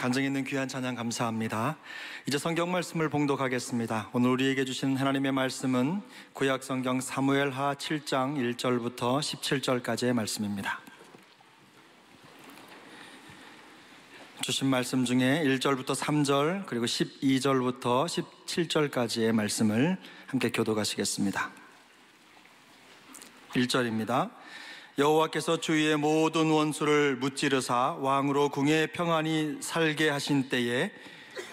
간증 있는 귀한 찬양 감사합니다. 이제 성경 말씀을 봉독하겠습니다. 오늘 우리에게 주신 하나님의 말씀은 구약 성경 사무엘하 7장 1절부터 17절까지의 말씀입니다. 주신 말씀 중에 1절부터 3절 그리고 12절부터 17절까지의 말씀을 함께 교독하시겠습니다. 1절입니다. 여호와께서 주위의 모든 원수를 무찌르사 왕으로 궁에 평안히 살게 하신 때에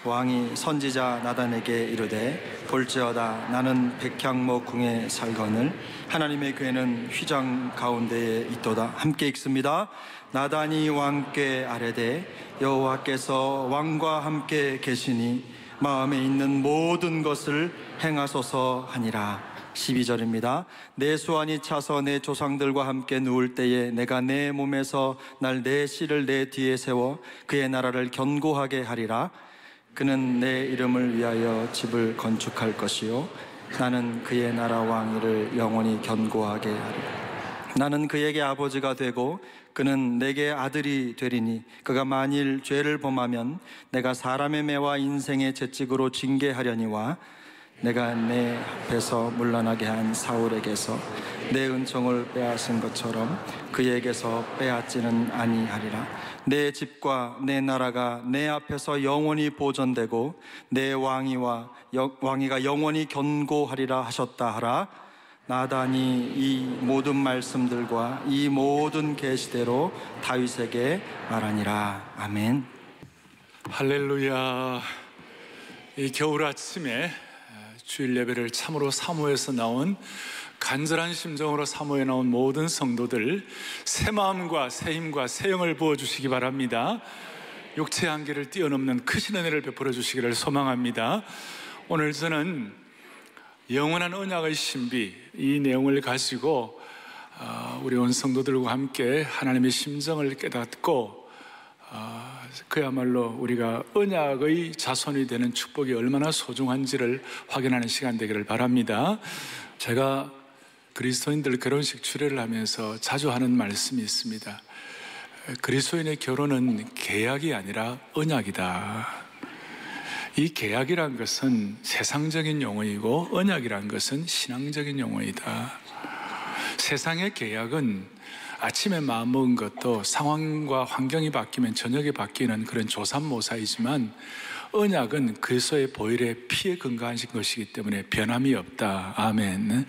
왕이 선지자 나단에게 이르되 볼지어다 나는 백향목 궁에 살거늘 하나님의 궤는 휘장 가운데에 있도다. 함께 읽습니다. 나단이 왕께 아뢰되 여호와께서 왕과 함께 계시니 마음에 있는 모든 것을 행하소서 하니라. 12절입니다. 내 수완이 차서 내 조상들과 함께 누울 때에 내가 내 몸에서 날 내 씨를 내 뒤에 세워 그의 나라를 견고하게 하리라. 그는 내 이름을 위하여 집을 건축할 것이요 나는 그의 나라 왕위를 영원히 견고하게 하리라. 나는 그에게 아버지가 되고 그는 내게 아들이 되리니 그가 만일 죄를 범하면 내가 사람의 매와 인생의 채찍으로 징계하려니와 내가 내 앞에서 문란하게 한 사울에게서 내 은총을 빼앗은 것처럼 그에게서 빼앗지는 아니하리라. 내 집과 내 나라가 내 앞에서 영원히 보존되고 내 왕위가 영원히 견고하리라 하셨다 하라. 나단이 이 모든 말씀들과 이 모든 계시대로 다윗에게 말하니라. 아멘. 할렐루야. 이 겨울 아침에 주일 예배를 참으로 사모해서 나온 간절한 심정으로 사모해 나온 모든 성도들 새 마음과 새 힘과 새 영을 부어주시기 바랍니다. 육체의 한계를 뛰어넘는 크신 은혜를 베풀어 주시기를 소망합니다. 오늘 저는 영원한 언약의 신비 이 내용을 가지고 우리 온 성도들과 함께 하나님의 심정을 깨닫고 그야말로 우리가 언약의 자손이 되는 축복이 얼마나 소중한지를 확인하는 시간 되기를 바랍니다. 제가 그리스도인들 결혼식 주례를 하면서 자주 하는 말씀이 있습니다. 그리스도인의 결혼은 계약이 아니라 언약이다. 이 계약이란 것은 세상적인 용어이고 언약이란 것은 신앙적인 용어이다. 세상의 계약은 아침에 마음먹은 것도 상황과 환경이 바뀌면 저녁에 바뀌는 그런 조삼모사이지만 언약은 그리스도의 보혈의 피에 근거하신 것이기 때문에 변함이 없다. 아멘.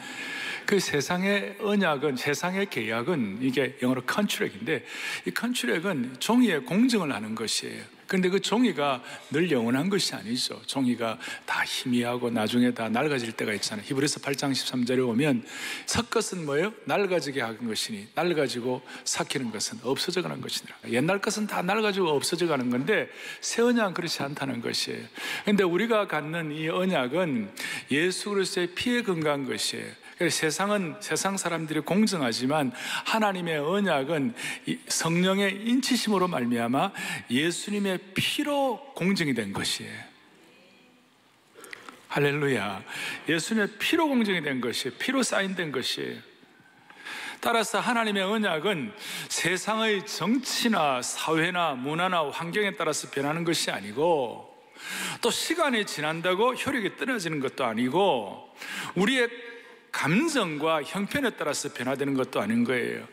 그 세상의 언약은, 세상의 계약은 이게 영어로 컨트랙인데 이 컨트랙은 종이에 공증을 하는 것이에요. 그런데 그 종이가 늘 영원한 것이 아니죠. 종이가 다 희미하고 나중에 다 낡아질 때가 있잖아요. 히브리서 8장 13절에 보면 섞것은 뭐예요? 낡아지게 하는 것이니 낡아지고 삭히는 것은 없어져 가는 것이니라. 옛날 것은 다 낡아지고 없어져 가는 건데 새 언약은 그렇지 않다는 것이에요. 그런데 우리가 갖는 이 언약은 예수 그리스도의 피에 근거한 것이에요. 세상은 세상 사람들이 공정하지만 하나님의 언약은 성령의 인치심으로 말미암아 예수님의 피로 공정이 된 것이에요. 할렐루야. 예수님의 피로 공정이 된 것이에요. 피로 사인된 것이에요. 따라서 하나님의 언약은 세상의 정치나 사회나 문화나 환경에 따라서 변하는 것이 아니고 또 시간이 지난다고 효력이 떨어지는 것도 아니고 우리의 감정과 형편에 따라서 변화되는 것도 아닌 거예요.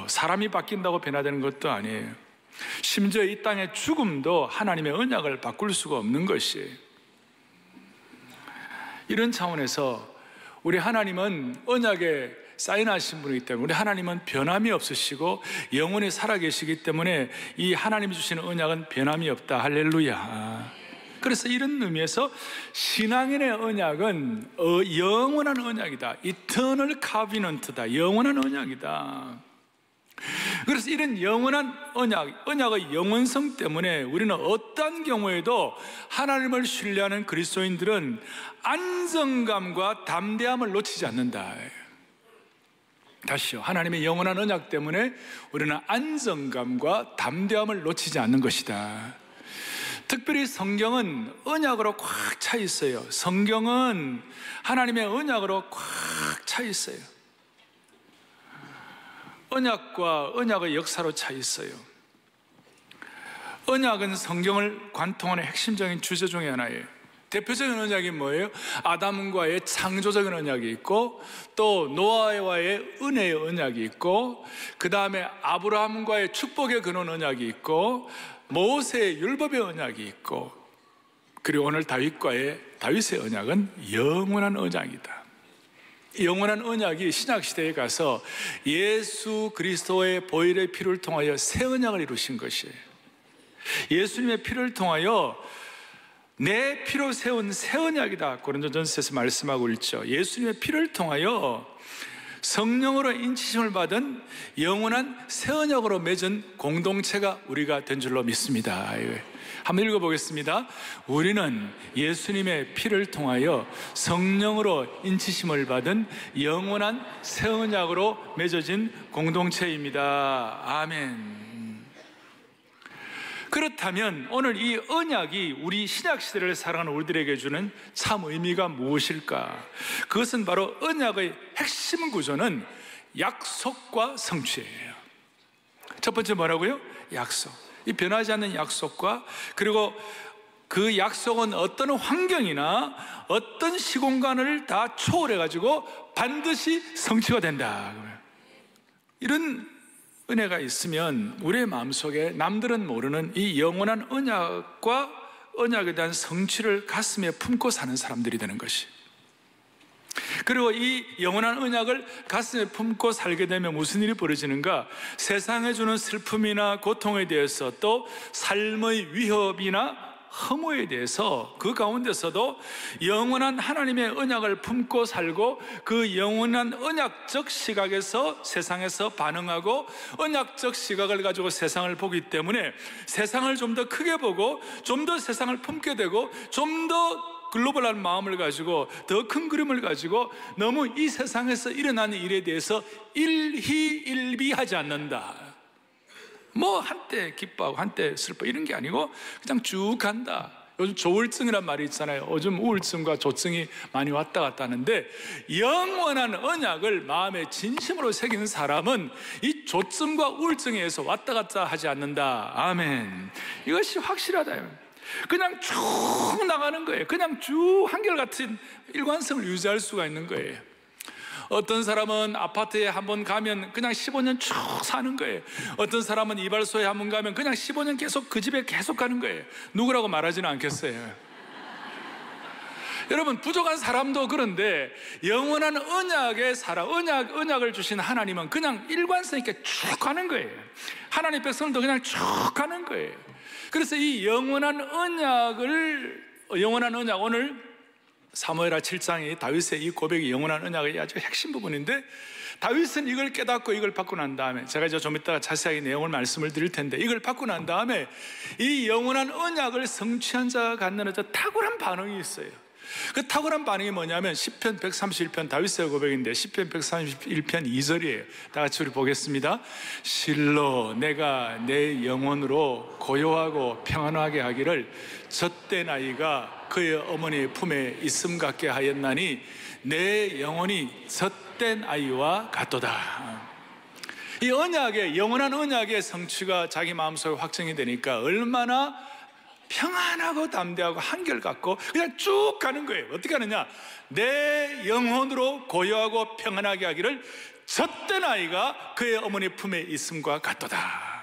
사람이 바뀐다고 변화되는 것도 아니에요. 심지어 이 땅의 죽음도 하나님의 언약을 바꿀 수가 없는 것이에요. 이런 차원에서 우리 하나님은 언약에 사인하신 분이기 때문에 우리 하나님은 변함이 없으시고 영원히 살아계시기 때문에 이 하나님이 주시는 언약은 변함이 없다. 할렐루야. 그래서 이런 의미에서 신앙인의 언약은 영원한 언약이다. 이터널 카비넌트다. 영원한 언약이다. 그래서 이런 영원한 언약의 영원성 때문에 우리는 어떠한 경우에도 하나님을 신뢰하는 그리스도인들은 안정감과 담대함을 놓치지 않는다. 다시요. 하나님의 영원한 언약 때문에 우리는 안정감과 담대함을 놓치지 않는 것이다. 특별히 성경은 언약으로 꽉 차 있어요. 성경은 하나님의 언약으로 꽉 차 있어요. 언약과 언약의 역사로 차 있어요. 언약은 성경을 관통하는 핵심적인 주제 중에 하나예요. 대표적인 언약이 뭐예요? 아담과의 창조적인 언약이 있고, 또 노아와의 은혜의 언약이 있고, 그 다음에 아브라함과의 축복의 근원 언약이 있고, 모세의 율법의 언약이 있고, 그리고 오늘 다윗의 언약은 영원한 언약이다. 영원한 언약이 신약시대에 가서 예수 그리스도의 보혈의 피를 통하여 새 언약을 이루신 것이에요. 예수님의 피를 통하여 내 피로 세운 새 언약이다, 고린도전서에서 말씀하고 있죠. 예수님의 피를 통하여 성령으로 인치심을 받은 영원한 새 언약으로 맺은 공동체가 우리가 된 줄로 믿습니다. 한번 읽어보겠습니다. 우리는 예수님의 피를 통하여 성령으로 인치심을 받은 영원한 새 언약으로 맺어진 공동체입니다. 아멘. 그렇다면 오늘 이 언약이 우리 신약시대를 살아가는 우리들에게 주는 참 의미가 무엇일까? 그것은 바로 언약의 핵심 구조는 약속과 성취예요. 첫 번째 뭐라고요? 약속. 이 변하지 않는 약속과, 그리고 그 약속은 어떤 환경이나 어떤 시공간을 다 초월해가지고 반드시 성취가 된다. 이런 은혜가 있으면 우리의 마음속에 남들은 모르는 이 영원한 언약과 언약에 대한 성취를 가슴에 품고 사는 사람들이 되는 것이, 그리고 이 영원한 언약을 가슴에 품고 살게 되면 무슨 일이 벌어지는가? 세상에 주는 슬픔이나 고통에 대해서, 또 삶의 위협이나 허무에 대해서 그 가운데서도 영원한 하나님의 언약을 품고 살고, 그 영원한 언약적 시각에서 세상에서 반응하고 언약적 시각을 가지고 세상을 보기 때문에 세상을 좀 더 크게 보고 좀 더 세상을 품게 되고 좀 더 글로벌한 마음을 가지고 더 큰 그림을 가지고 너무 이 세상에서 일어나는 일에 대해서 일희일비하지 않는다. 뭐 한때 기뻐하고 한때 슬퍼 이런 게 아니고 그냥 쭉 간다. 요즘 조울증이란 말이 있잖아요. 요즘 우울증과 조증이 많이 왔다 갔다 하는데, 영원한 언약을 마음에 진심으로 새기는 사람은 이 조증과 우울증에 의해서 왔다 갔다 하지 않는다. 아멘. 이것이 확실하다. 그냥 쭉 나가는 거예요. 그냥 쭉 한결같은 일관성을 유지할 수가 있는 거예요. 어떤 사람은 아파트에 한번 가면 그냥 15년 쭉 사는 거예요. 어떤 사람은 이발소에 한번 가면 그냥 15년 계속 그 집에 계속 가는 거예요. 누구라고 말하지는 않겠어요. 여러분, 부족한 사람도 그런데 영원한 언약의 사람, 언약을 주신 하나님은 그냥 일관성 있게 쭉 가는 거예요. 하나님 백성도 그냥 쭉 가는 거예요. 그래서 이 영원한 언약, 오늘 사무엘하 7장이 다윗의 이 고백이 영원한 언약의 아주 핵심 부분인데, 다윗은 이걸 깨닫고 이걸 받고 난 다음에, 제가 이제 좀 이따가 자세하게 내용을 말씀을 드릴 텐데, 이걸 받고 난 다음에 이 영원한 언약을 성취한 자가 갖는 어떤 탁월한 반응이 있어요. 그 탁월한 반응이 뭐냐면 시편 131편 다윗의 고백인데, 시편 131편 2절이에요. 다 같이 우리 보겠습니다. 실로 내가 내 영혼으로 고요하고 평안하게 하기를 젖된 아이가 그의 어머니의 품에 있음 같게 하였나니 내 영혼이 젖된 아이와 같도다. 이 언약의, 영원한 언약의 성취가 자기 마음속에 확정이 되니까 얼마나 평안하고 담대하고 한결같고 그냥 쭉 가는 거예요. 어떻게 하느냐? 내 영혼으로 고요하고 평안하게 하기를 젖된 아이가 그의 어머니 품에 있음과 같도다.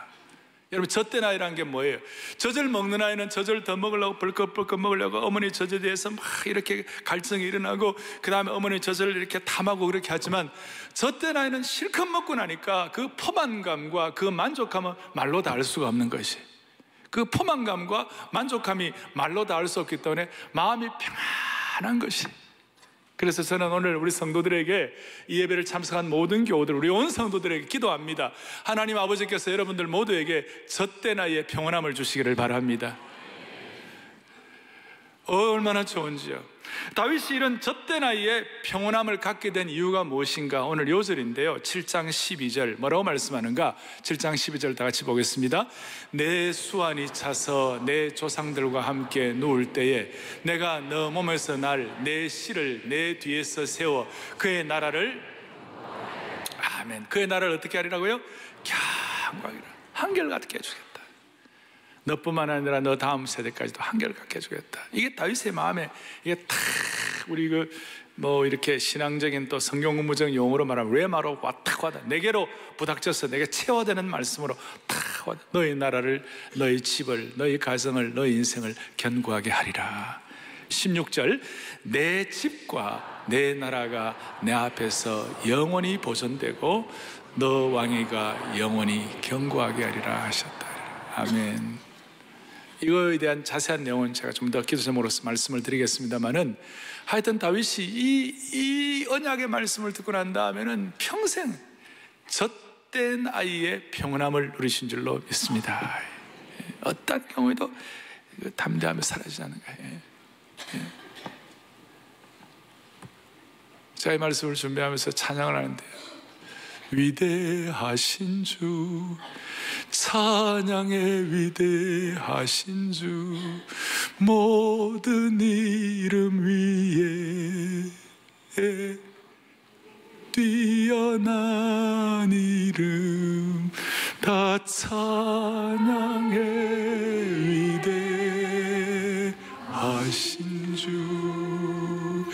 여러분, 젖된 아이란 게 뭐예요? 젖을 먹는 아이는 젖을 더 먹으려고 벌컥벌컥 먹으려고 어머니 젖에 대해서 막 이렇게 갈증이 일어나고, 그 다음에 어머니 젖을 이렇게 탐하고 그렇게 하지만, 젖된 아이는 실컷 먹고 나니까 그 포만감과 그 만족감은 말로 다 알 수가 없는 것이, 그 포만감과 만족감이 말로 다 알 수 없기 때문에 마음이 평안한 것이. 그래서 저는 오늘 우리 성도들에게, 이 예배를 참석한 모든 교우들, 우리 온 성도들에게 기도합니다. 하나님 아버지께서 여러분들 모두에게 젖된 아이의 평안함을 주시기를 바랍니다. 얼마나 좋은지요. 다윗이 이런 젖된 아이의 평온함을 갖게 된 이유가 무엇인가? 오늘 요절인데요, 7장 12절 뭐라고 말씀하는가? 7장 12절 다 같이 보겠습니다. 내 수완이 차서 내 조상들과 함께 누울 때에 내가 너 몸에서 날 내 씨를 내 뒤에서 세워 그의 나라를, 아멘, 그의 나라를 어떻게 하리라고요? 경광이라 한결같게 해주겠다. 너뿐만 아니라 너 다음 세대까지도 한결같게 해주겠다. 이게 다윗의 마음에, 이게 탁 우리 이렇게 신앙적인 또 성경 공부적 용어로 말하면 레마로 탁 와다, 내게로 부닥쳐서 내게 체화되는 말씀으로 탁 와다. 너희 나라를, 너희 집을, 너희 가정을, 너희 인생을 견고하게 하리라. 16절, 내 집과 내 나라가 내 앞에서 영원히 보존되고 너 왕위가 영원히 견고하게 하리라 하셨다. 아멘. 이거에 대한 자세한 내용은 제가 좀 더 기도 제목으로서 말씀을 드리겠습니다만은, 하여튼 다윗이 이 언약의 말씀을 듣고 난 다음에는 평생 젖된 아이의 평온함을 누리신 줄로 믿습니다. 어떤 경우에도 담대함이 사라지지 않는 거예요. 제가 이 말씀을 준비하면서 찬양을 하는데요, 위대하신 주, 찬양의 위대하신 주, 모든 이름 위에 뛰어난 이름 다 찬양의 위대하신 주.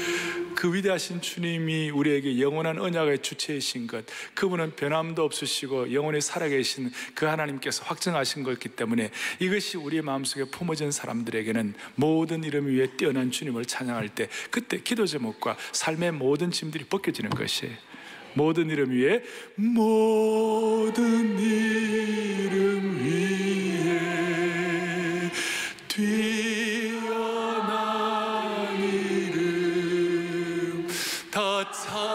그 위대하신 주님이 우리에게 영원한 언약의 주체이신 것, 그분은 변함도 없으시고 영원히 살아계신 그 하나님께서 확증하신 것이기 때문에 이것이 우리의 마음속에 품어진 사람들에게는 모든 이름 위에 뛰어난 주님을 찬양할 때, 그때 기도 제목과 삶의 모든 짐들이 벗겨지는 것이에요. 모든 이름 위에, 모든 이름 위에 뛰어난 이름 다 찬양의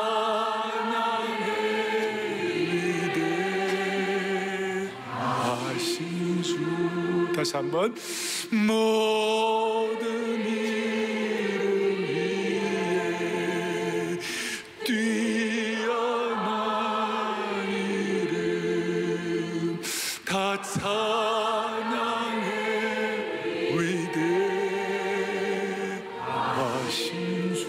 위대하신 주. 다시 한번, 모든 이름 위에 뛰어난 이름 다 찬양의 위대하신 주.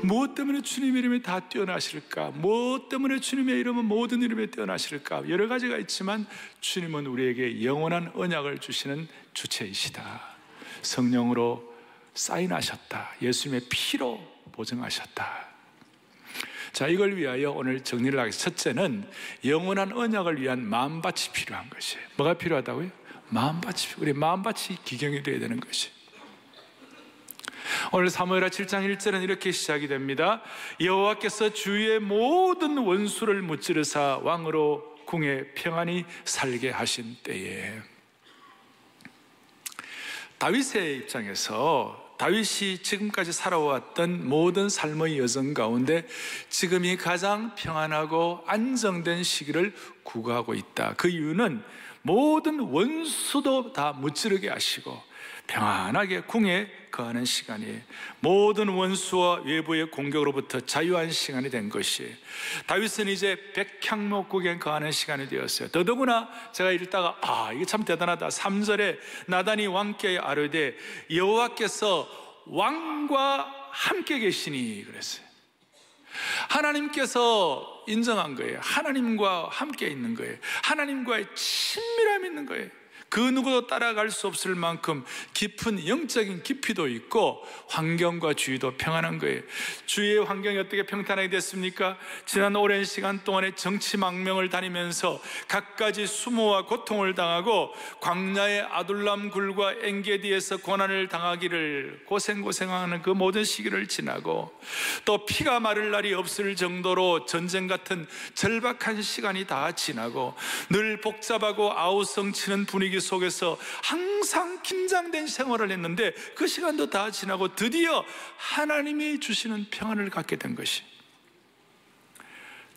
무엇 때문에 주님의 이름이 다 뛰어나실까? 무엇 때문에 주님의 이름은 모든 이름에 뛰어나실까? 여러 가지가 있지만 주님은 우리에게 영원한 언약을 주시는 주체이시다. 성령으로 사인하셨다. 예수님의 피로 보증하셨다. 자, 이걸 위하여 오늘 정리를 하겠습니다. 첫째는 영원한 언약을 위한 마음밭이 필요한 것이에요. 뭐가 필요하다고요? 마음밭이. 우리 마음밭이 기경이 되어야 되는 것이. 오늘 사무엘하 7장 1절은 이렇게 시작이 됩니다. 여호와께서 주의 모든 원수를 무찌르사 왕으로 궁에 평안히 살게 하신 때에. 다윗의 입장에서 다윗이 지금까지 살아왔던 모든 삶의 여정 가운데 지금이 가장 평안하고 안정된 시기를 구가하고 있다. 그 이유는 모든 원수도 다 무찌르게 하시고 평안하게 궁에 거하는 시간이, 모든 원수와 외부의 공격으로부터 자유한 시간이 된 것이, 다윗은 이제 백향목국에 거하는 시간이 되었어요. 더더구나 제가 읽다가 이게 참 대단하다. 3절에 나단이 왕께 아뢰되 여호와께서 왕과 함께 계시니 그랬어요. 하나님께서 인정한 거예요. 하나님과 함께 있는 거예요. 하나님과의 친밀함이 있는 거예요. 그 누구도 따라갈 수 없을 만큼 깊은 영적인 깊이도 있고 환경과 주위도 평안한 거예요. 주위의 환경이 어떻게 평탄하게 됐습니까? 지난 오랜 시간 동안에 정치 망명을 다니면서 갖가지 수모와 고통을 당하고 광야의 아둘람 굴과 엔게디에서 고난을 당하기를 고생하는 그 모든 시기를 지나고, 또 피가 마를 날이 없을 정도로 전쟁 같은 절박한 시간이 다 지나고, 늘 복잡하고 아우성치는 분위기 속에서 항상 긴장된 생활을 했는데 그 시간도 다 지나고 드디어 하나님이 주시는 평안을 갖게 된 것이,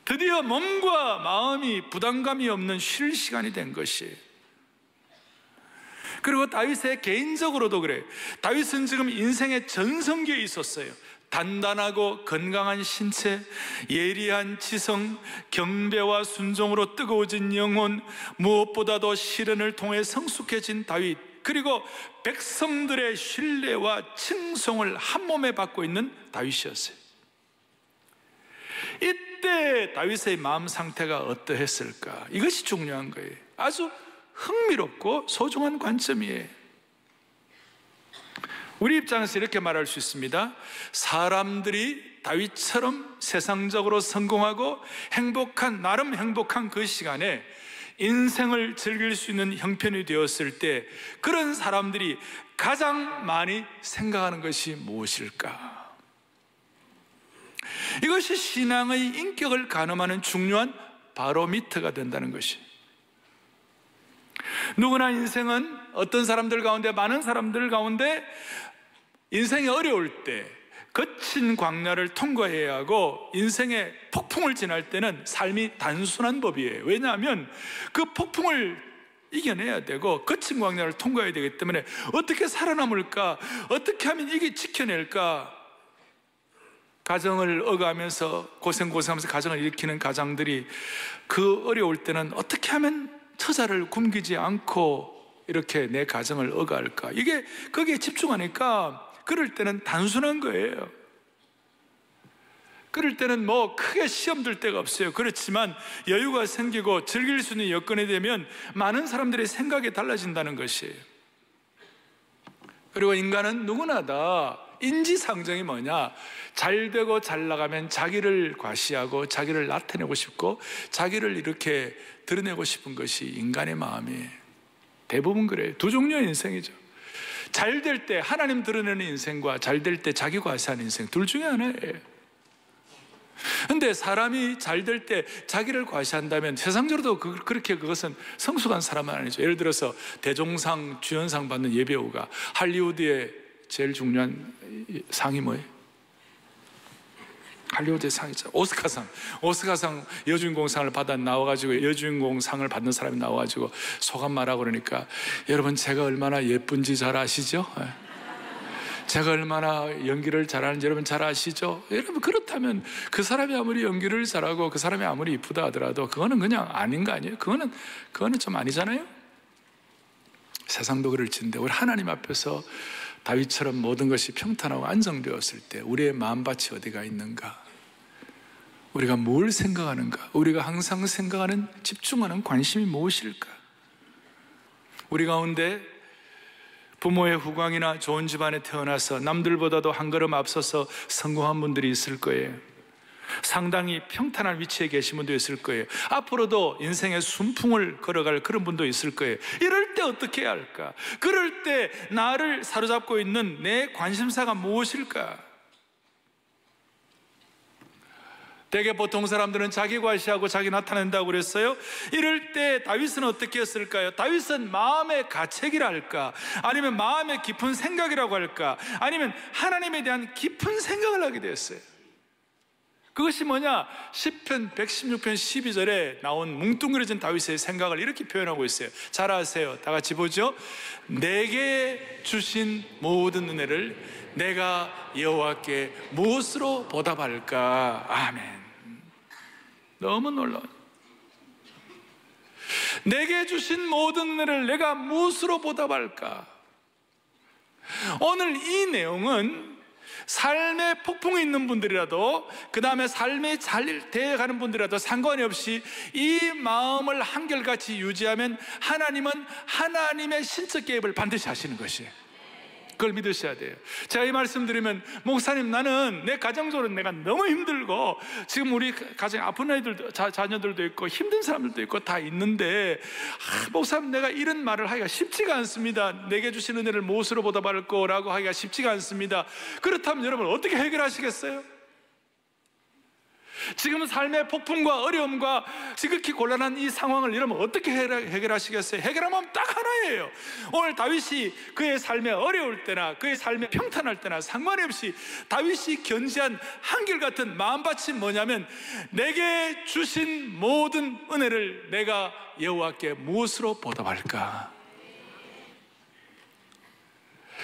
드디어 몸과 마음이 부담감이 없는 쉴 시간이 된 것이. 그리고 다윗의 개인적으로도 그래요. 다윗은 지금 인생의 전성기에 있었어요. 단단하고 건강한 신체, 예리한 지성, 경배와 순종으로 뜨거워진 영혼, 무엇보다도 시련을 통해 성숙해진 다윗, 그리고 백성들의 신뢰와 칭송을 한 몸에 받고 있는 다윗이었어요. 이때 다윗의 마음 상태가 어떠했을까? 이것이 중요한 거예요. 아주 흥미롭고 소중한 관점이에요. 우리 입장에서 이렇게 말할 수 있습니다. 사람들이 다윗처럼 세상적으로 성공하고 나름 행복한 그 시간에 인생을 즐길 수 있는 형편이 되었을 때 그런 사람들이 가장 많이 생각하는 것이 무엇일까? 이것이 신앙의 인격을 가늠하는 중요한 바로미터가 된다는 것이. 누구나 인생은 어떤 사람들 가운데, 많은 사람들 가운데 인생이 어려울 때 거친 광야를 통과해야 하고 인생의 폭풍을 지날 때는 삶이 단순한 법이에요. 왜냐하면 그 폭풍을 이겨내야 되고 거친 광야를 통과해야 되기 때문에 어떻게 살아남을까? 어떻게 하면 이게 지켜낼까? 가정을 억압하면서 고생하면서 가정을 일으키는 가장들이 그 어려울 때는 어떻게 하면 처자를 굶기지 않고 이렇게 내 가정을 억압할까? 이게 거기에 집중하니까 그럴 때는 단순한 거예요. 그럴 때는 뭐 크게 시험 들 데가 없어요. 그렇지만 여유가 생기고 즐길 수 있는 여건이 되면 많은 사람들의 생각이 달라진다는 것이에요. 그리고 인간은 누구나 다 인지상정이 뭐냐? 잘 되고 잘 나가면 자기를 과시하고 자기를 나타내고 싶고 자기를 이렇게 드러내고 싶은 것이 인간의 마음이에요. 대부분 그래요. 두 종류의 인생이죠. 잘 될 때 하나님 드러내는 인생과 잘 될 때 자기 과시하는 인생, 둘 중에 하나예요. 근데 사람이 잘 될 때 자기를 과시한다면 세상적으로도 그렇게 그것은 성숙한 사람은 아니죠. 예를 들어서 대종상, 주연상 받는 예배우가 할리우드의 제일 중요한 상이 뭐예요? 할리우드의 상이죠. 오스카상 여주인공상을 받아 나와가지고 여주인공상을 받는 사람이 나와가지고 소감 말하고 그러니까 여러분 제가 얼마나 예쁜지 잘 아시죠? 제가 얼마나 연기를 잘하는지 여러분 잘 아시죠? 여러분 그렇다면 그 사람이 아무리 연기를 잘하고 그 사람이 아무리 이쁘다 하더라도 그거는 그냥 아닌 거 아니에요? 그거는 좀 아니잖아요? 세상도 그럴진데 우리 하나님 앞에서 다윗처럼 모든 것이 평탄하고 안정되었을 때 우리의 마음밭이 어디가 있는가? 우리가 뭘 생각하는가? 우리가 항상 생각하는, 집중하는 관심이 무엇일까? 우리 가운데 부모의 후광이나 좋은 집안에 태어나서 남들보다도 한 걸음 앞서서 성공한 분들이 있을 거예요. 상당히 평탄한 위치에 계신 분도 있을 거예요. 앞으로도 인생의 순풍을 걸어갈 그런 분도 있을 거예요. 이럴 때 어떻게 해야 할까? 그럴 때 나를 사로잡고 있는 내 관심사가 무엇일까? 대개 보통 사람들은 자기 과시하고 자기 나타낸다고 그랬어요. 이럴 때 다윗은 어떻게 했을까요? 다윗은 마음의 가책이라 할까? 아니면 마음의 깊은 생각이라고 할까? 아니면 하나님에 대한 깊은 생각을 하게 되었어요. 그것이 뭐냐? 시편 116편 12절에 나온 뭉뚱그려진 다윗의 생각을 이렇게 표현하고 있어요. 잘 아세요. 다 같이 보죠. 내게 주신 모든 은혜를 내가 여호와께 무엇으로 보답할까? 아멘. 너무 놀라워요. 내게 주신 모든 은혜를 내가 무엇으로 보답할까? 오늘 이 내용은 삶의 폭풍이 있는 분들이라도 그 다음에 삶이 잘 되어가는 분들이라도 상관이 없이 이 마음을 한결같이 유지하면 하나님은 하나님의 신적 개입을 반드시 하시는 것이에요. 그걸 믿으셔야 돼요. 제가 이 말씀 드리면 목사님 나는 내 가정적으로 내가 너무 힘들고 지금 우리 가정에 아픈 아이들도 자녀들도 있고 힘든 사람들도 있고 다 있는데 목사님 내가 이런 말을 하기가 쉽지가 않습니다. 내게 주신 은혜를 무엇으로 보답할 거라고 하기가 쉽지가 않습니다. 그렇다면 여러분 어떻게 해결하시겠어요? 지금 삶의 폭풍과 어려움과 지극히 곤란한 이 상황을 여러분 어떻게 해결하시겠어요? 해결하면 딱 하나예요. 오늘 다윗이 그의 삶에 어려울 때나 그의 삶에 평탄할 때나 상관이 없이 다윗이 견지한 한결같은 마음밭이 뭐냐면 내게 주신 모든 은혜를 내가 여호와께 무엇으로 보답할까?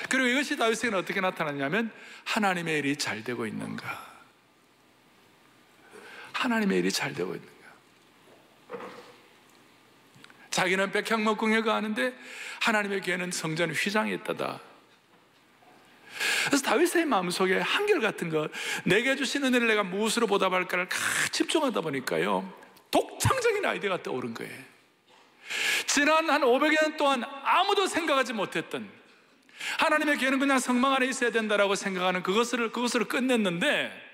그리고 이것이 다윗에게는 어떻게 나타났냐면 하나님의 일이 잘 되고 있는가? 하나님의 일이 잘 되고 있는가? 자기는 백향목궁에 가는데 하나님의 교회는 성전 휘장에 있다다. 그래서 다윗의 마음속에 한결같은 것, 내게 주신 은혜를 내가 무엇으로 보답할까를 집중하다 보니까요 독창적인 아이디어가 떠오른 거예요. 지난 한 500여 년 동안 아무도 생각하지 못했던, 하나님의 교회는 그냥 성막 안에 있어야 된다라고 생각하는 그것을 끝냈는데,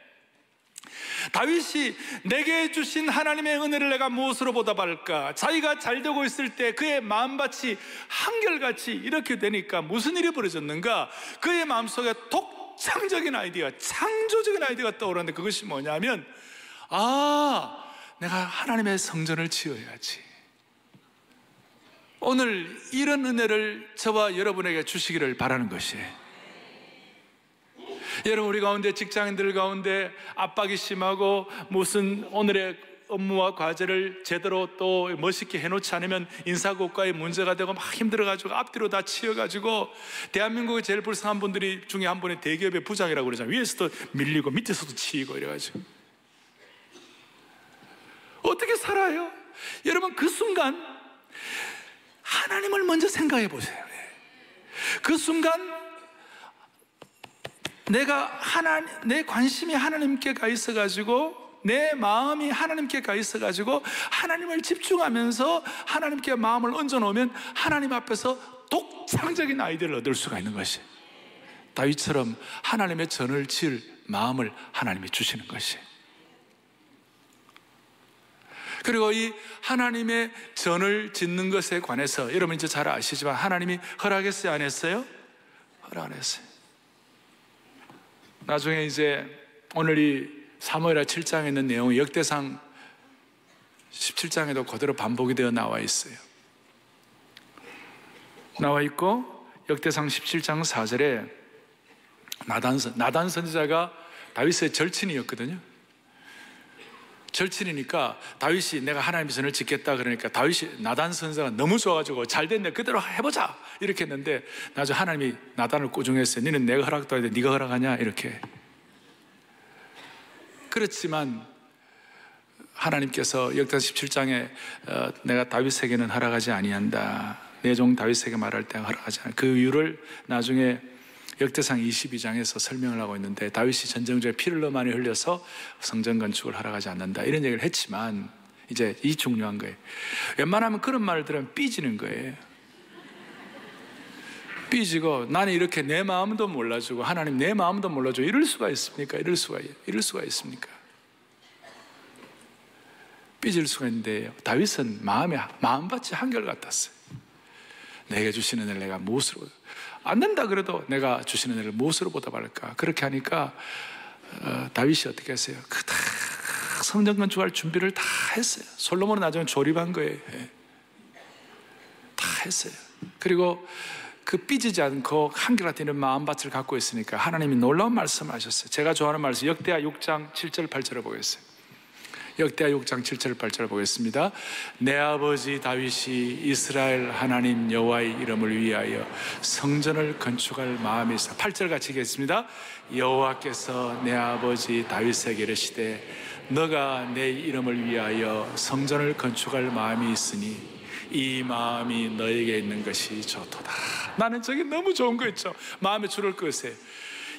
다윗이 내게 주신 하나님의 은혜를 내가 무엇으로 보답할까? 자기가 잘 되고 있을 때 그의 마음밭이 한결같이 이렇게 되니까 무슨 일이 벌어졌는가? 그의 마음속에 독창적인 아이디어, 창조적인 아이디어가 떠오르는데, 그것이 뭐냐면, 내가 하나님의 성전을 지어야지. 오늘 이런 은혜를 저와 여러분에게 주시기를 바라는 것이에요. 여러분, 우리 가운데 직장인들 가운데 압박이 심하고 무슨 오늘의 업무와 과제를 제대로 또 멋있게 해놓지 않으면 인사고과에 문제가 되고 막 힘들어가지고 앞뒤로 다 치여가지고, 대한민국의 제일 불쌍한 분들이 중에 한 분이 대기업의 부장이라고 그러잖아요. 위에서도 밀리고 밑에서도 치이고 이래가지고 어떻게 살아요? 여러분, 그 순간 하나님을 먼저 생각해 보세요. 그 순간 내 관심이 하나님께 가 있어가지고, 내 마음이 하나님께 가 있어가지고 하나님을 집중하면서 하나님께 마음을 얹어놓으면 하나님 앞에서 독창적인 아이디어를 얻을 수가 있는 것이, 다윗처럼 하나님의 전을 지을 마음을 하나님이 주시는 것이. 그리고 이 하나님의 전을 짓는 것에 관해서 여러분 이제 잘 아시지만, 하나님이 허락했어요, 안 했어요? 허락 안 했어요. 나중에 이제 오늘 이 사무엘하 7장에 있는 내용이 역대상 17장에도 그대로 반복이 되어 나와 있어요. 나와 있고, 역대상 17장 4절에 나단 선지자가 다윗의 절친이었거든요. 절친이니까 다윗이 내가 하나님의 전을 짓겠다 그러니까 나단 선지자가 너무 좋아가지고 잘 됐네, 그대로 해보자 이렇게 했는데, 나중에 하나님이 나단을 꾸중했어요. 너는 내가 허락도 하는데 네가 허락하냐, 이렇게. 그렇지만 하나님께서 역대상 17장에 내가 다윗에게는 허락하지 아니한다, 내 종 다윗에게 말할 때 허락하지 않아, 그 이유를 나중에 역대상 22장에서 설명을 하고 있는데, 다윗이 전쟁 중에 피를 많이 흘려서 성전 건축을 허락하지 않는다 이런 얘기를 했지만, 이제 이 중요한 거예요. 웬만하면 그런 말을 들으면 삐지는 거예요. 삐지고, 나는 이렇게 내 마음도 몰라주고 하나님 내 마음도 몰라주고 이럴 수가 있습니까? 이럴 수가 있습니까? 삐질 수가 있는데, 다윗은 마음밭이 한결같았어요. 내게 주시는 은혜를 내가 무엇으로, 안 된다 그래도 내가 주시는 은혜를 무엇으로 보답할까? 그렇게 하니까 다윗이 어떻게 했어요? 다 성전 건축할 준비를 다 했어요. 솔로몬은 나중에 조립한 거예요. 다 했어요. 그리고 그 삐지지 않고 한결같은 이런 마음밭을 갖고 있으니까 하나님이 놀라운 말씀을 하셨어요. 제가 좋아하는 말씀, 역대하 6장 7절 8절을 보겠어요. 역대하 6장 7절 8절을 보겠습니다. 내 아버지 다윗이 이스라엘 하나님 여호와의 이름을 위하여 성전을 건축할 마음이 있어. 8절 같이 읽겠습니다. 여호와께서 내 아버지 다윗에게 이르시되 너가 내 이름을 위하여 성전을 건축할 마음이 있으니 이 마음이 너에게 있는 것이 좋도다. 나는 저게 너무 좋은 거 있죠. 마음에 줄을 끄세요.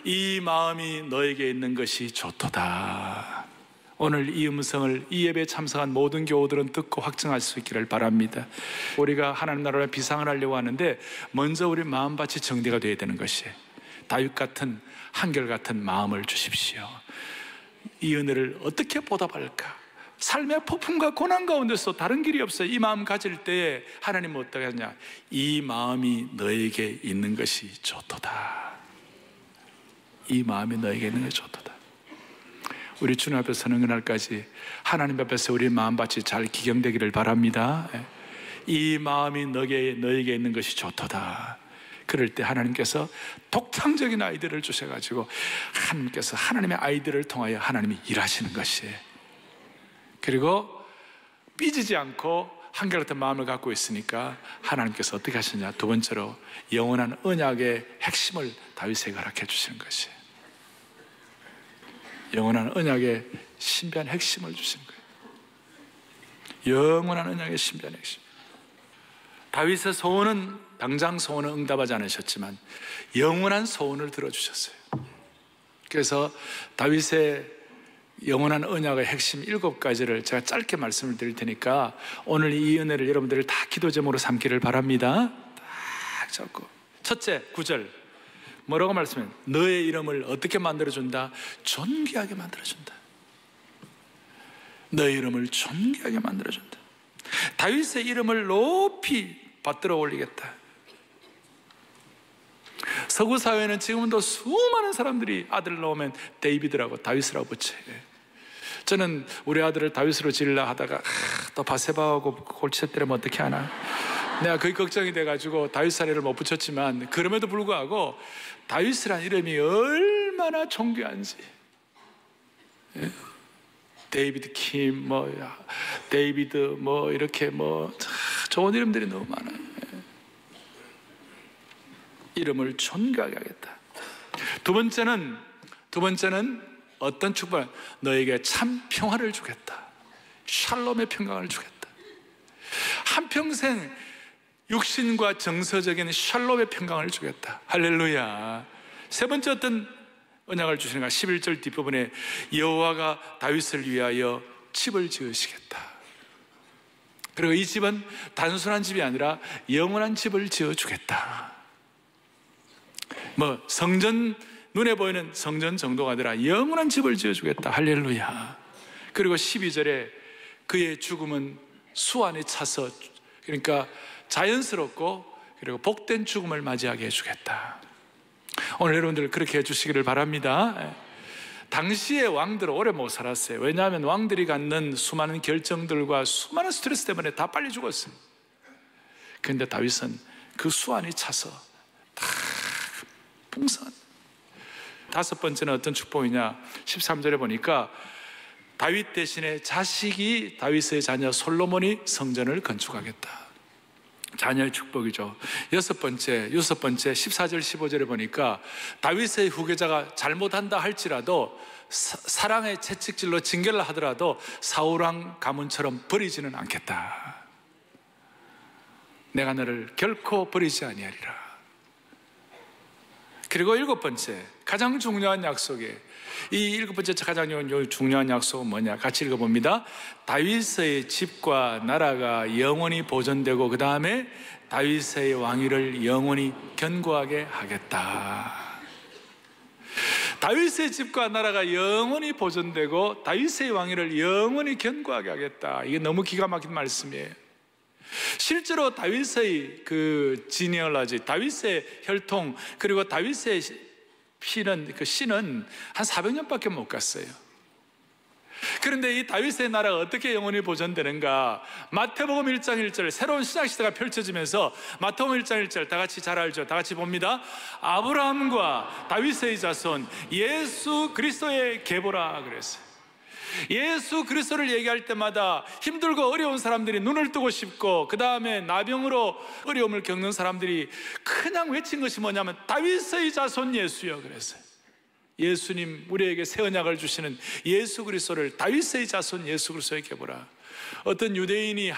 이 마음이 너에게 있는 것이 좋도다. 오늘 이 음성을 이 예배에 참석한 모든 교우들은 듣고 확증할 수 있기를 바랍니다. 우리가 하나님 나라에 비상을 하려고 하는데 먼저 우리 마음밭이 정리가 되어야 되는 것이에요. 다윗 같은 한결같은 마음을 주십시오. 이 은혜를 어떻게 보답할까? 삶의 폭풍과 고난 가운데서 다른 길이 없어요. 이 마음 가질 때에 하나님은 어떻게 하냐? 이 마음이 너에게 있는 것이 좋도다. 이 마음이 너에게 있는 것이 좋도다. 우리 주님 앞에 서는 그날까지 하나님 앞에서 우리 마음밭이 잘 기경되기를 바랍니다. 이 마음이 너에게 있는 것이 좋도다. 그럴 때 하나님께서 독창적인 아이디어를 주셔가지고 하나님께서 하나님의 아이디어를 통하여 하나님이 일하시는 것이에요. 그리고 삐지지 않고 한결같은 마음을 갖고 있으니까 하나님께서 어떻게 하시냐? 두 번째로 영원한 언약의 핵심을 다윗에게 허락해 주시는 것이에요. 영원한 언약의 신비한 핵심을 주신 거예요. 영원한 언약의 신비한 핵심. 다윗의 소원은 당장 소원은 응답하지 않으셨지만 영원한 소원을 들어주셨어요. 그래서 다윗의 영원한 언약의 핵심 7가지를 제가 짧게 말씀을 드릴 테니까 오늘 이 은혜를 여러분들 다 기도 제목으로 삼기를 바랍니다. 딱 잡고 첫째 9절 뭐라고 말씀해요? 너의 이름을 어떻게 만들어준다? 존귀하게 만들어준다. 너의 이름을 존귀하게 만들어준다. 다윗의 이름을 높이 받들어 올리겠다. 서구 사회는 지금도 수많은 사람들이 아들 나오면 데이비드라고 다윗이라고 붙여요. 저는 우리 아들을 다윗으로 지으려 하다가 또 바세바하고 골치에 때리면 어떻게 하나, 내가 거의 걱정이 돼가지고 다윗 사례를 못 붙였지만, 그럼에도 불구하고 다윗이라는 이름이 얼마나 존귀한지, 데이비드 킴, 데이비드 이렇게 좋은 이름들이 너무 많아요. 이름을 존귀하게 하겠다. 두 번째는 어떤 축복? 너에게 참 평화를 주겠다. 샬롬의 평강을 주겠다. 한평생 육신과 정서적인 샬롬의 평강을 주겠다. 할렐루야. 세 번째 어떤 언약을 주시는가? 11절 뒷부분에 여호와가 다윗을 위하여 집을 지으시겠다. 그리고 이 집은 단순한 집이 아니라 영원한 집을 지어주겠다. 성전, 눈에 보이는 성전 정도가 아니라 영원한 집을 지어주겠다. 할렐루야. 그리고 12절에 그의 죽음은 수 안에 차서, 그러니까 자연스럽고 그리고 복된 죽음을 맞이하게 해주겠다. 오늘 여러분들 그렇게 해주시기를 바랍니다. 당시의 왕들은 오래 못 살았어요. 왜냐하면 왕들이 갖는 수많은 결정들과 수많은 스트레스 때문에 다 빨리 죽었어요. 그런데 다윗은 그 수 안에 차서 다 풍성한. 다섯 번째는 어떤 축복이냐? 13절에 보니까 다윗 대신에 자식이, 다윗의 자녀 솔로몬이 성전을 건축하겠다. 자녀의 축복이죠. 여섯 번째 14절 15절에 보니까 다윗의 후계자가 잘못한다 할지라도, 사랑의 채찍질로 징계를 하더라도 사울왕 가문처럼 버리지는 않겠다. 내가 너를 결코 버리지 아니하리라. 그리고 일곱 번째, 가장 중요한 약속이에요. 이 일곱 번째 가장 중요한 약속은 뭐냐? 같이 읽어봅니다. 다윗의 집과 나라가 영원히 보존되고 그 다음에 다윗의 왕위를 영원히 견고하게 하겠다. 다윗의 집과 나라가 영원히 보존되고 다윗의 왕위를 영원히 견고하게 하겠다. 이게 너무 기가 막힌 말씀이에요. 실제로 다윗의 그 지니얼라지, 다윗의 혈통, 그리고 다윗의 씨는 한 400년밖에 못 갔어요. 그런데 이 다윗의 나라가 어떻게 영원히 보존되는가? 마태복음 1장 1절, 새로운 신약 시대가 펼쳐지면서 마태복음 1장 1절 다 같이 잘 알죠? 다 같이 봅니다. 아브라함과 다윗의 자손 예수 그리스도의 계보라 그랬어요. 예수 그리스도를 얘기할 때마다 힘들고 어려운 사람들이 눈을 뜨고 싶고, 그 다음에 나병으로 어려움을 겪는 사람들이 그냥 외친 것이 뭐냐면 다윗의 자손 예수여 그랬어요. 예수님, 우리에게 새 언약을 주시는 예수 그리스도를 다윗의 자손 예수 그리스도에게 보라. 어떤 유대인이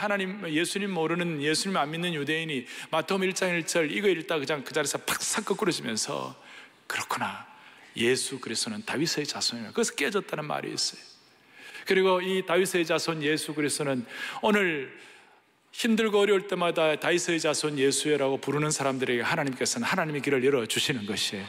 예수님 모르는, 예수님 안 믿는 유대인이 마태복음 1장 1절 이거 읽다 그냥 그 자리에서 팍싹 거꾸러지면서, 그렇구나, 예수 그리스도는 다윗의 자손이라. 그래서 깨졌다는 말이 있어요. 그리고 이 다윗의 자손 예수 그리스도는 오늘 힘들고 어려울 때마다 다윗의 자손 예수여라고 부르는 사람들에게 하나님께서는 하나님의 길을 열어주시는 것이에요.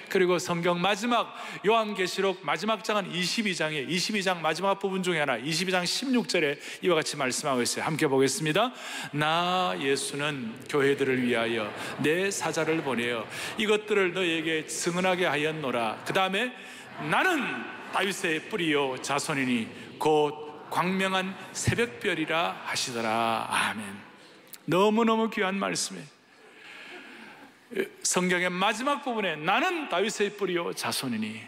그리고 성경 마지막 요한계시록 마지막 장은 22장 마지막 부분 중에 하나, 22장 16절에 이와 같이 말씀하고 있어요. 함께 보겠습니다. 나 예수는 교회들을 위하여 내 사자를 보내어 이것들을 너에게 증언하게 하였노라. 그 다음에 나는 다윗의 뿌리요 자손이니 곧 광명한 새벽별이라 하시더라. 아멘. 너무너무 귀한 말씀이에요. 성경의 마지막 부분에 나는 다윗의 뿌리요 자손이니,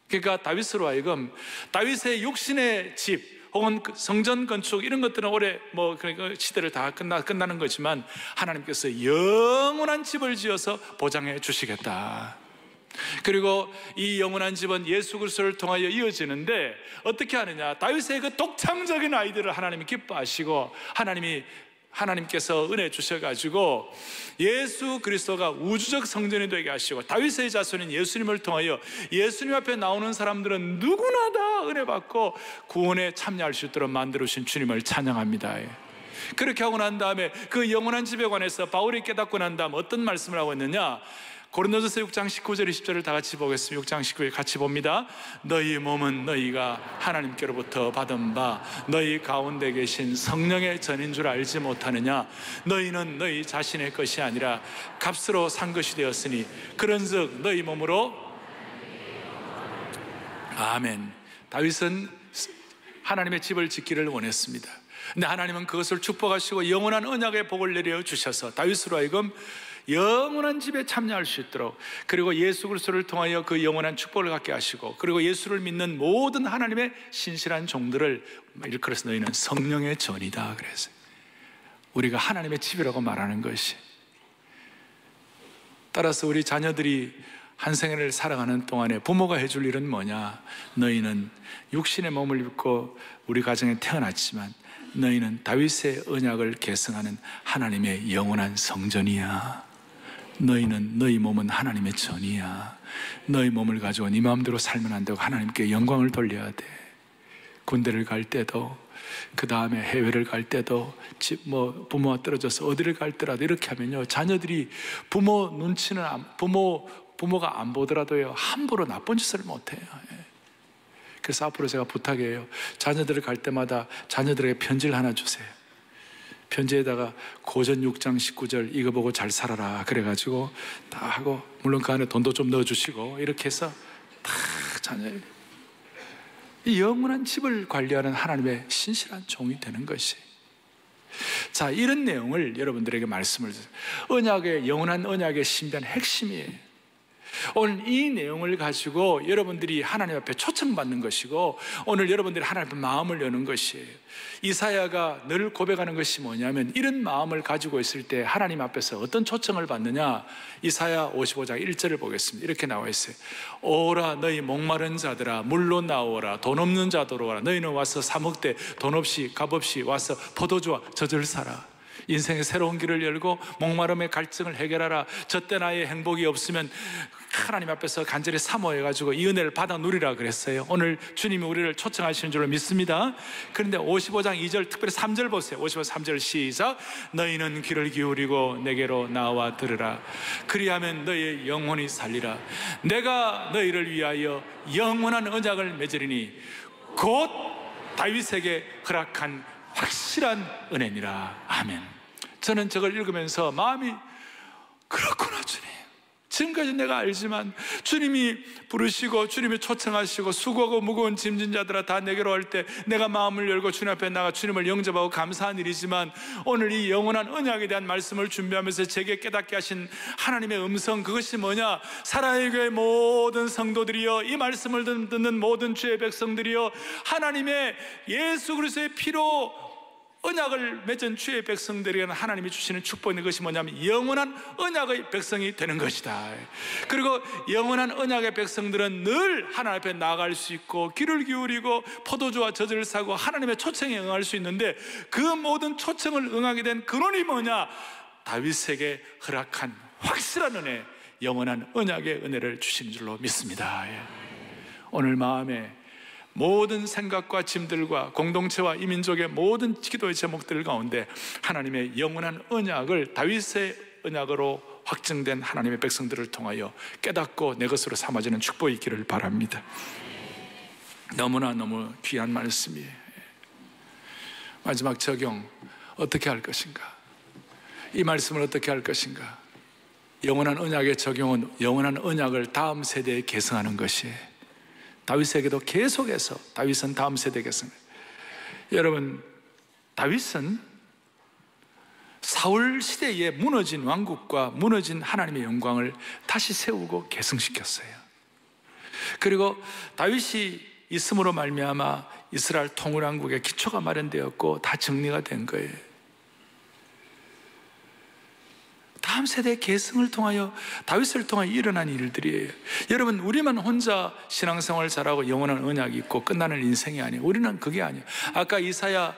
그러니까 다윗으로 하여금 다윗의 육신의 집 혹은 성전 건축 이런 것들은 올해 그러니까 시대를 다 끝나는 거지만 하나님께서 영원한 집을 지어서 보장해 주시겠다. 그리고 이 영원한 집은 예수 그리스도를 통하여 이어지는데 어떻게 하느냐? 다윗의 그 독창적인 아이디어를 하나님이 기뻐하시고 하나님이 하나님께서 은혜 주셔가지고 예수 그리스도가 우주적 성전이 되게 하시고 다윗의 자손인 예수님을 통하여 예수님 앞에 나오는 사람들은 누구나 다 은혜 받고 구원에 참여할 수 있도록 만들어주신 주님을 찬양합니다. 그렇게 하고 난 다음에 그 영원한 집에 관해서 바울이 깨닫고 난 다음 어떤 말씀을 하고 있느냐? 고린도전서 6장 19절 20절을 다 같이 보겠습니다. 6장 19절 같이 봅니다. 너희 몸은 너희가 하나님께로부터 받은 바 너희 가운데 계신 성령의 전인 줄 알지 못하느냐? 너희는 너희 자신의 것이 아니라 값으로 산 것이 되었으니 그런즉 너희 몸으로. 아멘. 다윗은 하나님의 집을 짓기를 원했습니다. 근데 하나님은 그것을 축복하시고 영원한 언약의 복을 내려 주셔서 다윗으로 하여금 영원한 집에 참여할 수 있도록, 그리고 예수 그리스도를 통하여 그 영원한 축복을 갖게 하시고, 그리고 예수를 믿는 모든 하나님의 신실한 종들을 일컬어서 너희는 성령의 전이다. 그래서 우리가 하나님의 집이라고 말하는 것이, 따라서 우리 자녀들이 한 생애를 살아가는 동안에 부모가 해줄 일은 뭐냐? 너희는 육신의 몸을 입고 우리 가정에 태어났지만 너희는 다윗의 언약을 계승하는 하나님의 영원한 성전이야. 너희는, 너희 몸은 하나님의 전이야. 너희 몸을 가지고 네 마음대로 살면 안 되고 하나님께 영광을 돌려야 돼. 군대를 갈 때도, 그 다음에 해외를 갈 때도, 부모와 떨어져서 어디를 갈 때라도 이렇게 하면요, 자녀들이 부모 눈치는 부모가 안 보더라도요, 함부로 나쁜 짓을 못해요. 그래서 앞으로 제가 부탁해요. 자녀들을 갈 때마다 자녀들에게 편지를 하나 주세요. 편지에다가 고전 6장 19절 이거 보고 잘 살아라 그래가지고 다 하고, 물론 그 안에 돈도 좀 넣어주시고, 이렇게 해서 다 자녀에게 이 영원한 집을 관리하는 하나님의 신실한 종이 되는 것이. 자, 이런 내용을 여러분들에게 말씀을 드려요. 언약의, 영원한 언약의 신비한 핵심이에요. 오늘 이 내용을 가지고 여러분들이 하나님 앞에 초청받는 것이고, 오늘 여러분들이 하나님 앞에 마음을 여는 것이에요. 이사야가 늘 고백하는 것이 뭐냐면, 이런 마음을 가지고 있을 때 하나님 앞에서 어떤 초청을 받느냐? 이사야 55장 1절을 보겠습니다. 이렇게 나와 있어요. 오라 너희 목마른 자들아 물로 나오라. 돈 없는 자들아 오라. 너희는 와서 사 먹되 돈 없이 값 없이 와서 포도주와 젖을 사라. 인생의 새로운 길을 열고 목마름의 갈증을 해결하라. 저때 나의 행복이 없으면 하나님 앞에서 간절히 사모해가지고 이 은혜를 받아 누리라 그랬어요. 오늘 주님이 우리를 초청하시는 줄로 믿습니다. 그런데 55장 2절, 특별히 3절 보세요. 55장 3절 시작. 너희는 귀를 기울이고 내게로 나와 들으라. 그리하면 너희의 영혼이 살리라. 내가 너희를 위하여 영원한 언약을 맺으리니 곧 다윗에게 허락한 확실한 은혜니라. 아멘. 저는 저걸 읽으면서 마음이, 그렇구나 주님. 지금까지 내가 알지만 주님이 부르시고 주님이 초청하시고 수고하고 무거운 짐진 자들아 다 내게로 할 때 내가 마음을 열고 주님 앞에 나가 주님을 영접하고 감사한 일이지만, 오늘 이 영원한 언약에 대한 말씀을 준비하면서 제게 깨닫게 하신 하나님의 음성, 그것이 뭐냐? 사랑의 교회 모든 성도들이여, 이 말씀을 듣는 모든 주의 백성들이여, 하나님의 예수 그리스도의 피로 언약을 맺은 주의 백성들에게는 하나님이 주시는 축복인 것이 뭐냐면 영원한 언약의 백성이 되는 것이다. 그리고 영원한 언약의 백성들은 늘 하나님 앞에 나아갈 수 있고 귀를 기울이고 포도주와 젖을 사고 하나님의 초청에 응할 수 있는데, 그 모든 초청을 응하게 된 근원이 뭐냐? 다윗에게 허락한 확실한 은혜, 영원한 언약의 은혜를 주시는 줄로 믿습니다. 오늘 마음에 모든 생각과 짐들과 공동체와 이 민족의 모든 기도의 제목들 가운데 하나님의 영원한 언약을, 다윗의 언약으로 확증된 하나님의 백성들을 통하여 깨닫고 내 것으로 삼아지는 축복이 있기를 바랍니다. 너무나 너무 귀한 말씀이에요. 마지막 적용 어떻게 할 것인가? 이 말씀을 어떻게 할 것인가? 영원한 언약의 적용은 영원한 언약을 다음 세대에 계승하는 것이에요. 다윗에게도 계속해서 다윗은 다음 세대겠습니다. 여러분, 다윗은 사울 시대에 무너진 왕국과 무너진 하나님의 영광을 다시 세우고 계승시켰어요. 그리고 다윗이 있음으로 말미암아 이스라엘 통일왕국의 기초가 마련되었고 다 정리가 된 거예요. 다음 세대의 계승을 통하여, 다윗을 통하여 일어난 일들이에요. 여러분, 우리만 혼자 신앙생활 잘하고 영원한 언약이 있고 끝나는 인생이 아니에요. 우리는 그게 아니에요. 아까 이사야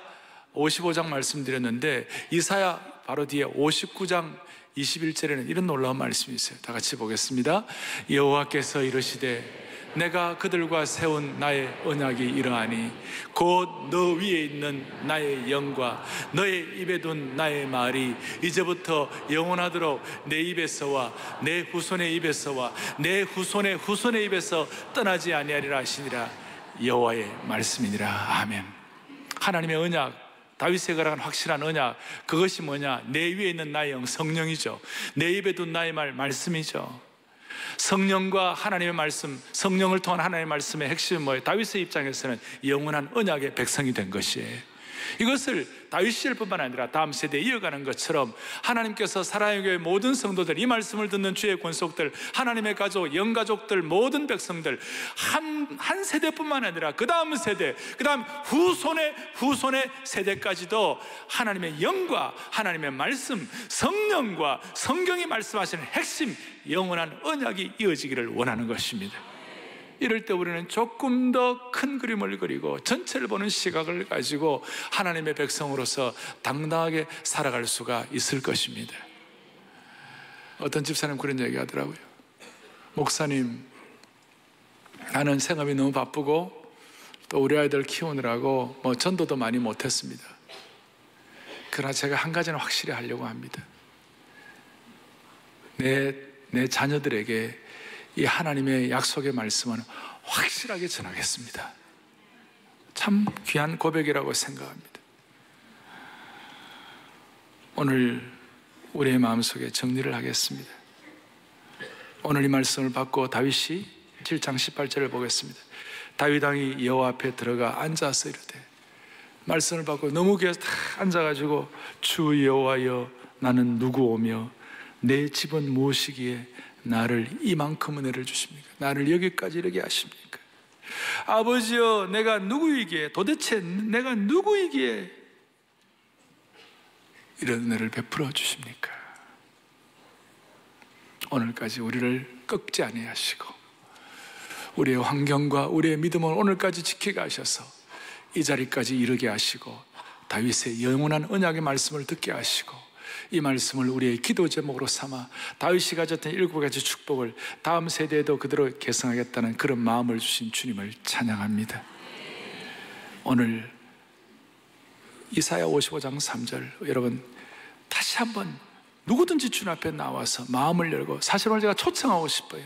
55장 말씀드렸는데 이사야 바로 뒤에 59장 21절에는 이런 놀라운 말씀이 있어요. 다 같이 보겠습니다. 여호와께서 이르시되 내가 그들과 세운 나의 언약이 이러하니 곧 너 위에 있는 나의 영과 너의 입에 둔 나의 말이 이제부터 영원하도록 내 입에서와 내 후손의 입에서와 내 후손의 후손의 입에서 떠나지 아니하리라 하시니라. 여호와의 말씀이니라. 아멘. 하나님의 언약, 다윗에게 허락한 확실한 언약, 그것이 뭐냐? 내 위에 있는 나의 영, 성령이죠. 내 입에 둔 나의 말, 말씀이죠. 성령과 하나님의 말씀, 성령을 통한 하나님의 말씀의 핵심은 뭐예요? 다윗의 입장에서는 영원한 언약의 백성이 된 것이에요. 이것을 다윗 시절뿐만 아니라 다음 세대에 이어가는 것처럼 하나님께서 사랑의 교회 모든 성도들, 이 말씀을 듣는 주의 권속들, 하나님의 가족, 영가족들, 모든 백성들 한 세대뿐만 아니라 그 다음 세대, 그 다음 후손의 세대까지도 하나님의 영과 하나님의 말씀, 성령과 성경이 말씀하시는 핵심 영원한 언약이 이어지기를 원하는 것입니다. 이럴 때 우리는 조금 더 큰 그림을 그리고 전체를 보는 시각을 가지고 하나님의 백성으로서 당당하게 살아갈 수가 있을 것입니다. 어떤 집사님 그런 얘기 하더라고요. 목사님, 나는 생업이 너무 바쁘고 또 우리 아이들 키우느라고 전도도 많이 못했습니다. 그러나 제가 한 가지는 확실히 하려고 합니다. 내 자녀들에게 이 하나님의 약속의 말씀은 확실하게 전하겠습니다. 참 귀한 고백이라고 생각합니다. 오늘 우리의 마음속에 정리를 하겠습니다. 오늘 이 말씀을 받고 다윗이 7장 18절을 보겠습니다. 다윗 왕이 여호와 앞에 들어가 앉아서 이르되, 말씀을 받고 너무 귀해서 다 앉아가지고 주 여호와여 나는 누구오며 내 집은 무엇이기에 나를 이만큼 은혜를 주십니까? 나를 여기까지 이르게 하십니까? 아버지여 내가 누구이기에, 도대체 내가 누구이기에 이런 은혜를 베풀어 주십니까? 오늘까지 우리를 꺾지 아니하시고 우리의 환경과 우리의 믿음을 오늘까지 지키게 하셔서 이 자리까지 이르게 하시고 다윗의 영원한 언약의 말씀을 듣게 하시고 이 말씀을 우리의 기도 제목으로 삼아 다윗이 가졌던 7가지 축복을 다음 세대에도 그대로 계승하겠다는 그런 마음을 주신 주님을 찬양합니다. 오늘 이사야 55장 3절 여러분 다시 한번 누구든지 주님 앞에 나와서 마음을 열고, 사실 오늘 제가 초청하고 싶어요.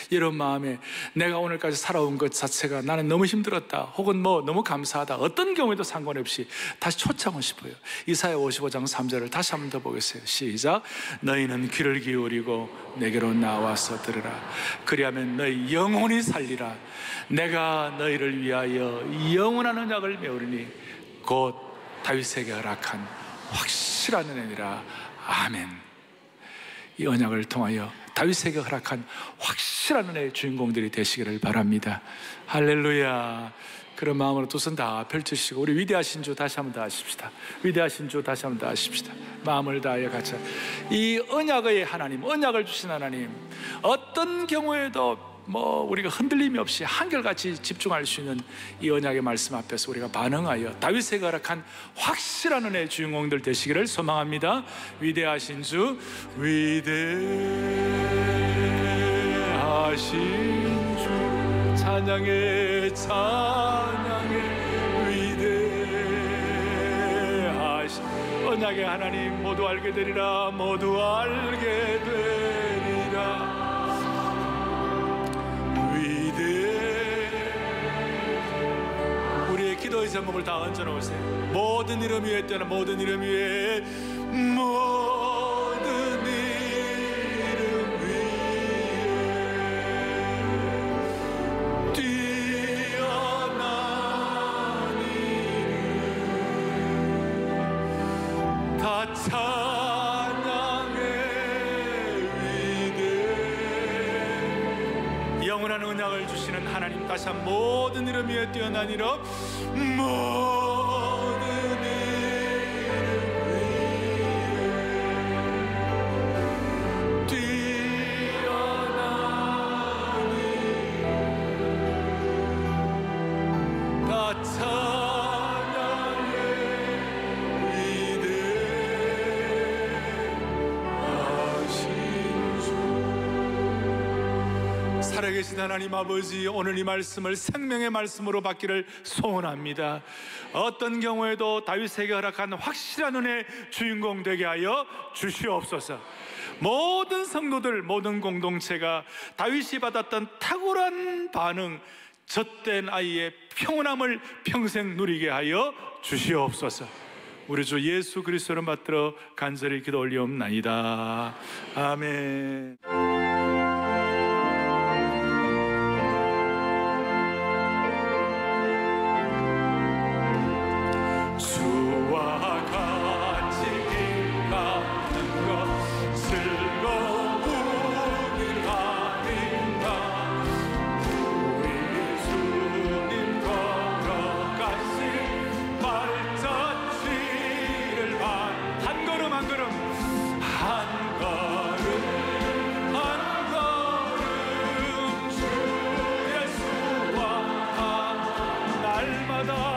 이런 마음에 내가 오늘까지 살아온 것 자체가 나는 너무 힘들었다, 혹은 너무 감사하다, 어떤 경우에도 상관없이 다시 초청하고 싶어요. 이사야 55장 3절을 다시 한 번 더 보겠어요. 시작. 너희는 귀를 기울이고 내게로 나와서 들으라. 그리하면 너희 영혼이 살리라. 내가 너희를 위하여 영원한 언약을 메우리니 곧 다윗에게 허락한 확실한 은혜니라. 아멘. 이 언약을 통하여 다윗에게 허락한 확실한 은혜의 주인공들이 되시기를 바랍니다. 할렐루야. 그런 마음으로 두 손 다 펼치시고 우리 위대하신 주 다시 한번 더 하십시다. 위대하신 주 다시 한번 더 하십시다. 마음을 다하여 같이 이 언약의 하나님, 언약을 주신 하나님, 어떤 경우에도 우리가 흔들림이 없이 한결같이 집중할 수 있는 이 언약의 말씀 앞에서 우리가 반응하여 다윗에게 허락한 확실한 은혜의 주인공들 되시기를 소망합니다. 위대하신 주, 위대하신 주, 찬양해 위대하신 언약의 하나님, 모두 알게 되리라, 모두 알게 되리라. 우리의 기도의 제목을 다 얹어놓으세요. 모든 이름 위에 뛰어난, 모든 이름 위에, 모든 이름 위에 뛰어난 이름 다 찬양해 위대. 영원한 언약을 주시는 하나님, 다시 한 모든 이름 위에 뛰어난 이름, 모든 이름 위에 뛰어난 이름 다 찬양해 살아계신 하나님 아버지, 오늘 이 말씀을 생명의 말씀으로 받기를 소원합니다. 어떤 경우에도 다윗에게 허락한 확실한 은혜의 주인공 되게 하여 주시옵소서. 모든 성도들, 모든 공동체가 다윗이 받았던 탁월한 반응, 젖된 아이의 평온함을 평생 누리게 하여 주시옵소서. 우리 주 예수 그리스도를 받들어 간절히 기도 올리옵나이다. 아멘. 주와 같이 길 가는 것 즐거움이 아닌가. 우리 주님 걸어가신 발자취를 한 걸음 한 걸음 한 걸음 한 걸음 주 예수와 날마다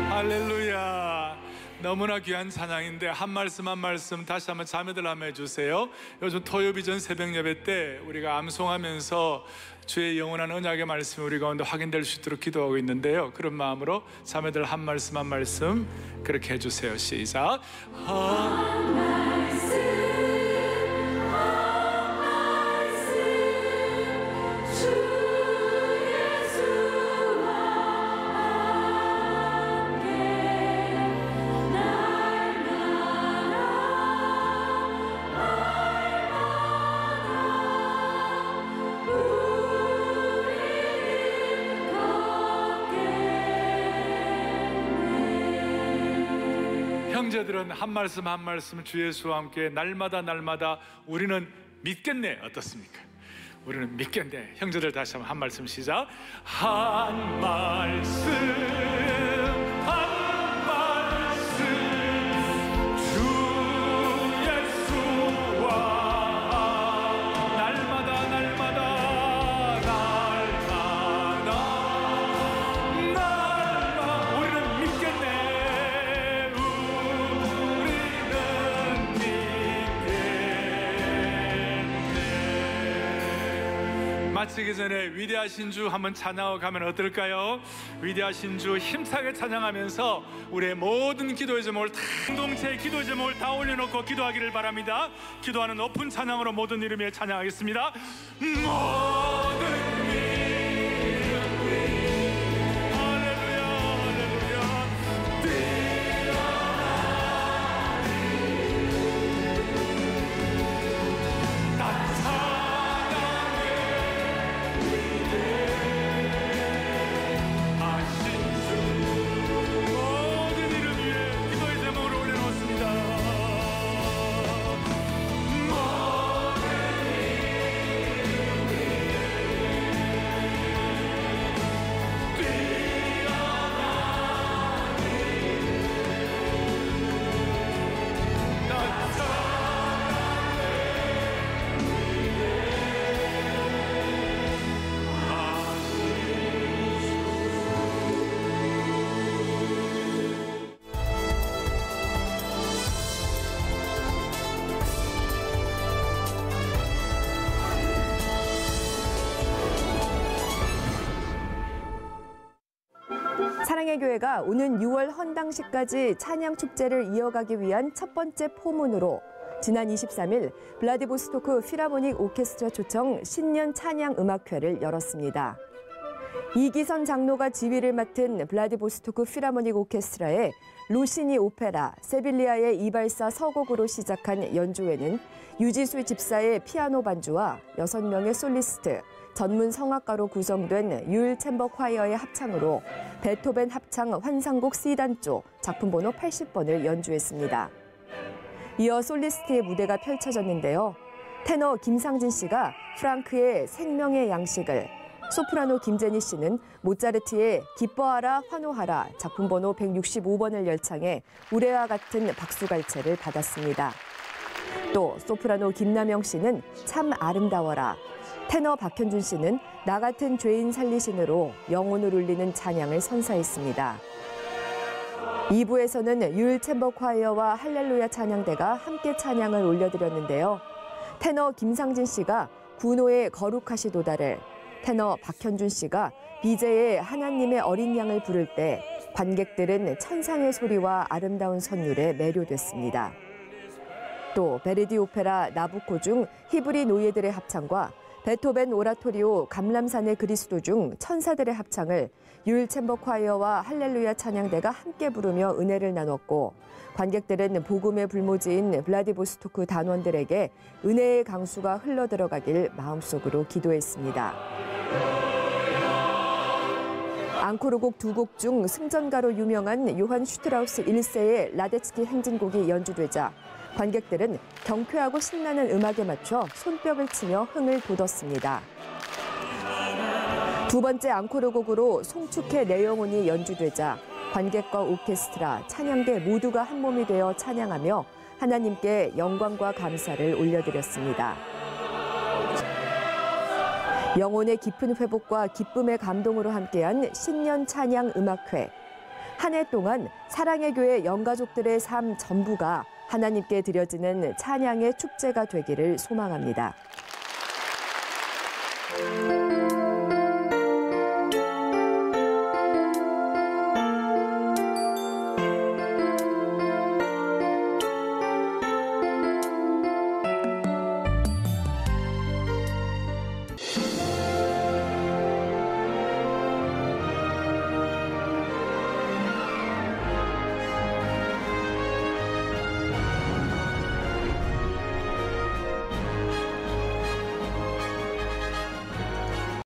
할렐루야. 너무나 귀한 찬양인데 한 말씀 한 말씀 다시 한번 자매들 한번 해주세요. 요즘 토요비전 새벽 예배 때 우리가 암송하면서 주의 영원한 언약의 말씀이 우리 가운데 확인될 수 있도록 기도하고 있는데요, 그런 마음으로 자매들 한 말씀 한 말씀 그렇게 해주세요. 시작. 한 말씀 형제들은 한 말씀 한 말씀 주 예수와 함께 날마다 날마다 우리는 믿겠네. 어떻습니까? 우리는 믿겠네. 형제들 다시 한번 한 말씀 시작. 한 말씀 한 말씀 주 예수와 날마다 날마다 우리는 믿겠네. 마치기 전에 위대하신 주 한번 찬양하고 가면 어떨까요? 위대하신 주 힘차게 찬양하면서 우리의 모든 기도의 제목을 공동체의 기도의 제목을 다 올려놓고 기도하기를 바랍니다. 기도하는 높은 찬양으로 모든 이름에 찬양하겠습니다. 모든 사랑의 교회가 오는 6월 헌당식까지 찬양 축제를 이어가기 위한 첫 번째 포문으로 지난 23일 블라디보스토크 필하모닉 오케스트라 초청 신년 찬양 음악회를 열었습니다. 이기선 장로가 지휘를 맡은 블라디보스토크 필하모닉 오케스트라의 로시니 오페라, 세빌리아의 이발사 서곡으로 시작한 연주회는 유지수 집사의 피아노 반주와 6명의 솔리스트, 전문 성악가로 구성된 율 챔버 콰이어의 합창으로 베토벤 합창 환상곡 C단조 작품 번호 80번을 연주했습니다. 이어 솔리스트의 무대가 펼쳐졌는데요. 테너 김상진 씨가 프랑크의 생명의 양식을, 소프라노 김제니 씨는 모차르트의 기뻐하라 환호하라 작품 번호 165번을 열창해 우레와 같은 박수갈채를 받았습니다. 또 소프라노 김남영 씨는 참 아름다워라, 테너 박현준 씨는 나 같은 죄인 살리신으로 영혼을 울리는 찬양을 선사했습니다. 2부에서는 율 챔버 콰이어와 할렐루야 찬양대가 함께 찬양을 올려드렸는데요. 테너 김상진 씨가 구노의 거룩하시도다를, 테너 박현준 씨가 비제의 하나님의 어린 양을 부를 때 관객들은 천상의 소리와 아름다운 선율에 매료됐습니다. 또 베르디 오페라 나부코 중 히브리 노예들의 합창과 베토벤 오라토리오 감람산의 그리스도 중 천사들의 합창을 율 챔버 콰이어와 할렐루야 찬양대가 함께 부르며 은혜를 나눴고, 관객들은 복음의 불모지인 블라디보스토크 단원들에게 은혜의 강수가 흘러들어가길 마음속으로 기도했습니다. 앙코르곡 2곡 중 승전가로 유명한 요한 슈트라우스 1세의 라데츠키 행진곡이 연주되자 관객들은 경쾌하고 신나는 음악에 맞춰 손뼉을 치며 흥을 돋웠습니다. 두 번째 앙코르곡으로 송축해 내 영혼이 연주되자 관객과 오케스트라, 찬양대 모두가 한 몸이 되어 찬양하며 하나님께 영광과 감사를 올려드렸습니다. 영혼의 깊은 회복과 기쁨의 감동으로 함께한 신년 찬양 음악회. 한 해 동안 사랑의 교회 영가족들의 삶 전부가 하나님께 드려지는 찬양의 축제가 되기를 소망합니다.